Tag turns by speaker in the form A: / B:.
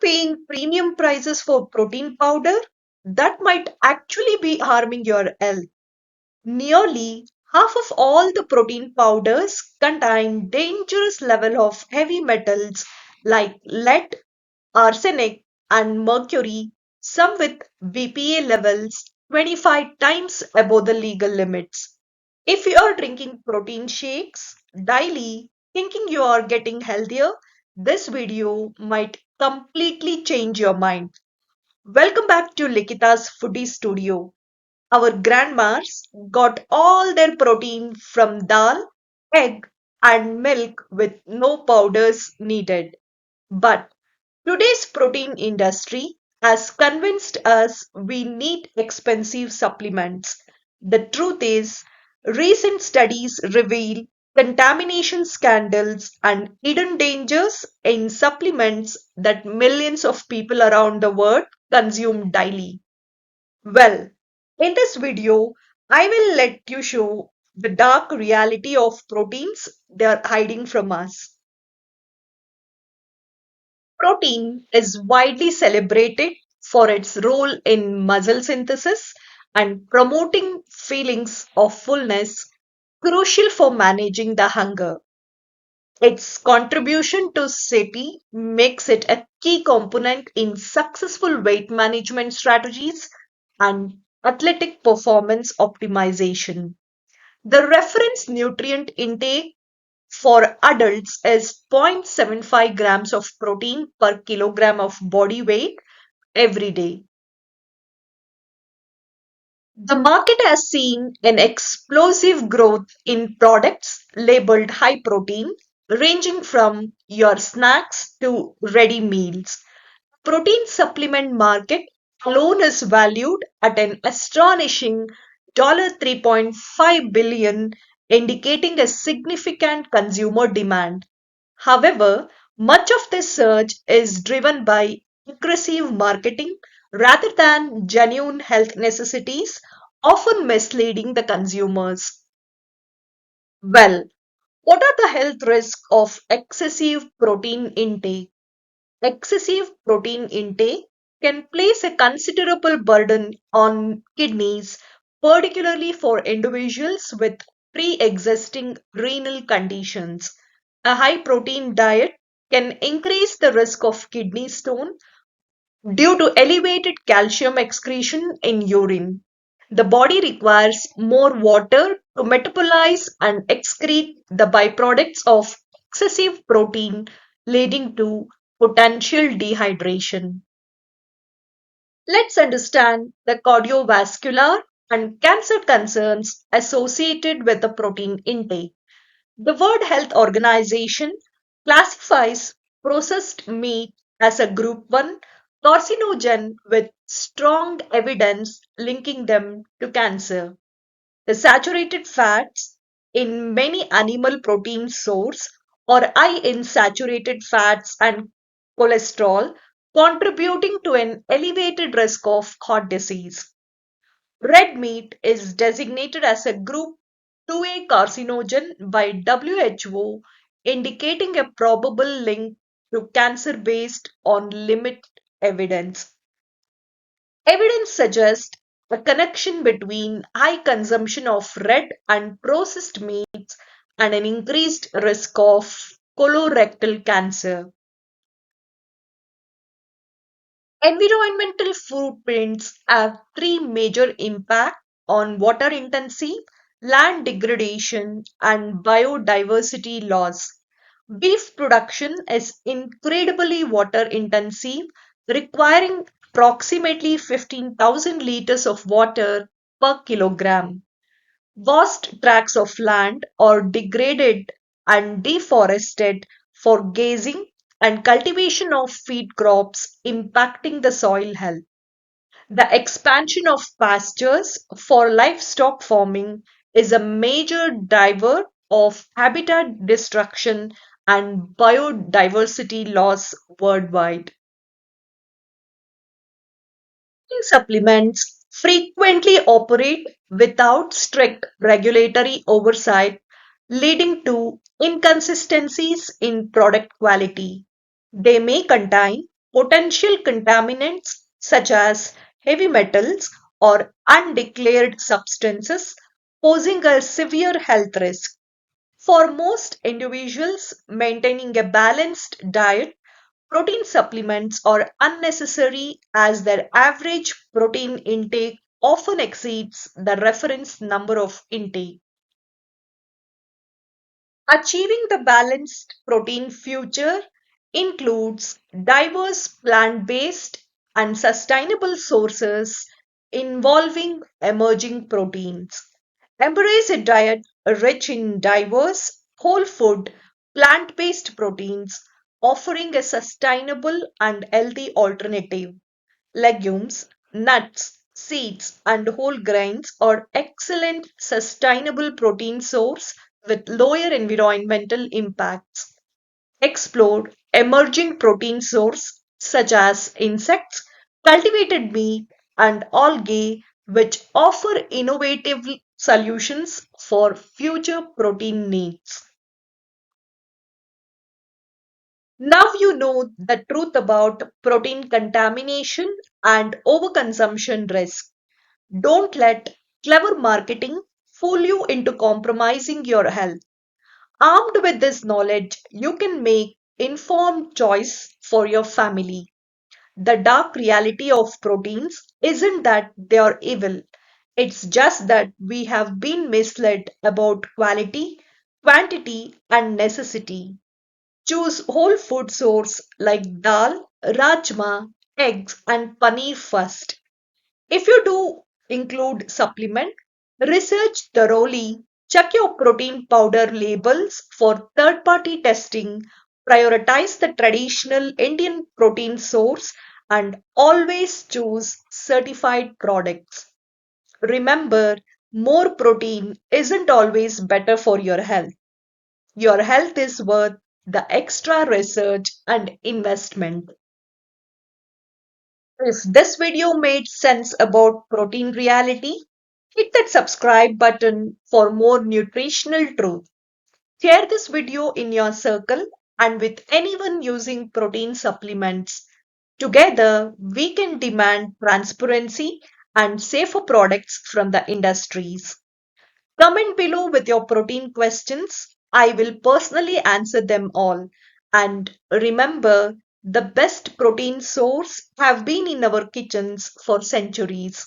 A: paying premium prices for protein powder that might actually be harming your health. Nearly half of all the protein powders contain dangerous level of heavy metals like lead, arsenic, and mercury, some with BPA levels 25 times above the legal limits. If you are drinking protein shakes daily, thinking you are getting healthier, this video might completely change your mind. Welcome back to Likita's Foodie Studio. Our grandmas got all their protein from dal, egg, and milk with no powders needed. But today's protein industry has convinced us we need expensive supplements. The truth is, recent studies reveal contamination scandals and hidden dangers in supplements that millions of people around the world consume daily. Well, in this video, I will let you show the dark reality of proteins they are hiding from us. Protein is widely celebrated for its role in muscle synthesis and promoting feelings of fullness, crucial for managing the hunger. Its contribution to satiety makes it a key component in successful weight management strategies and athletic performance optimization. The reference nutrient intake for adults is 0.75 grams of protein per kilogram of body weight every day. The market has seen an explosive growth in products labeled high protein, ranging from your snacks to ready meals. Protein supplement market alone is valued at an astonishing $3.5 billion, indicating a significant consumer demand. However, much of this surge is driven by aggressive marketing rather than genuine health necessities, often misleading the consumers. Well, what are the health risks of excessive protein intake? Excessive protein intake can place a considerable burden on kidneys, particularly for individuals with pre existing renal conditions. A high protein diet can increase the risk of kidney stone due to elevated calcium excretion in urine. The body requires more water to metabolize and excrete the byproducts of excessive protein, leading to potential dehydration. Let's understand the cardiovascular and cancer concerns associated with the protein intake. The World Health Organization classifies processed meat as a group 1 carcinogen with strong evidence linking them to cancer. The saturated fats in many animal protein source are high in saturated fats and cholesterol, contributing to an elevated risk of heart disease. Red meat is designated as a group 2A carcinogen by WHO, indicating a probable link to cancer based on limited evidence. Evidence suggests a connection between high consumption of red and processed meats and an increased risk of colorectal cancer. Environmental footprints have three major impacts on water intensity, land degradation, and biodiversity loss. Beef production is incredibly water intensive, requiring approximately 15,000 liters of water per kilogram. Vast tracts of land are degraded and deforested for grazing and cultivation of feed crops, impacting the soil health. The expansion of pastures for livestock farming is a major driver of habitat destruction and biodiversity loss worldwide. Supplements frequently operate without strict regulatory oversight, leading to inconsistencies in product quality. They may contain potential contaminants such as heavy metals or undeclared substances, posing a severe health risk. For most individuals, maintaining a balanced diet, protein supplements are unnecessary as their average protein intake often exceeds the reference number of intake. Achieving the balanced protein future includes diverse plant-based and sustainable sources involving emerging proteins. Embrace a diet rich in diverse, whole food, plant-based proteins, offering a sustainable and healthy alternative. Legumes, nuts, seeds, and whole grains are excellent sustainable protein source with lower environmental impacts. Explore emerging protein sources such as insects, cultivated meat, and algae, which offer innovative solutions for future protein needs. Now you know the truth about protein contamination and overconsumption risk. Don't let clever marketing fool you into compromising your health. Armed with this knowledge, you can make informed choice for your family. The dark reality of proteins isn't that they are evil. It's just that we have been misled about quality, quantity, and necessity. Choose whole food source like dal, rajma, eggs, and paneer first. If you do include supplement, research thoroughly, check your protein powder labels for third-party testing, prioritize the traditional Indian protein source, and always choose certified products. Remember, more protein isn't always better for your health. Your health is worth the extra research and investment. If this video made sense about protein reality, hit that subscribe button for more nutritional truth. Share this video in your circle and with anyone using protein supplements. Together, we can demand transparency and safer products from the industries. Comment below with your protein questions. I will personally answer them all. And remember, the best protein source have been in our kitchens for centuries.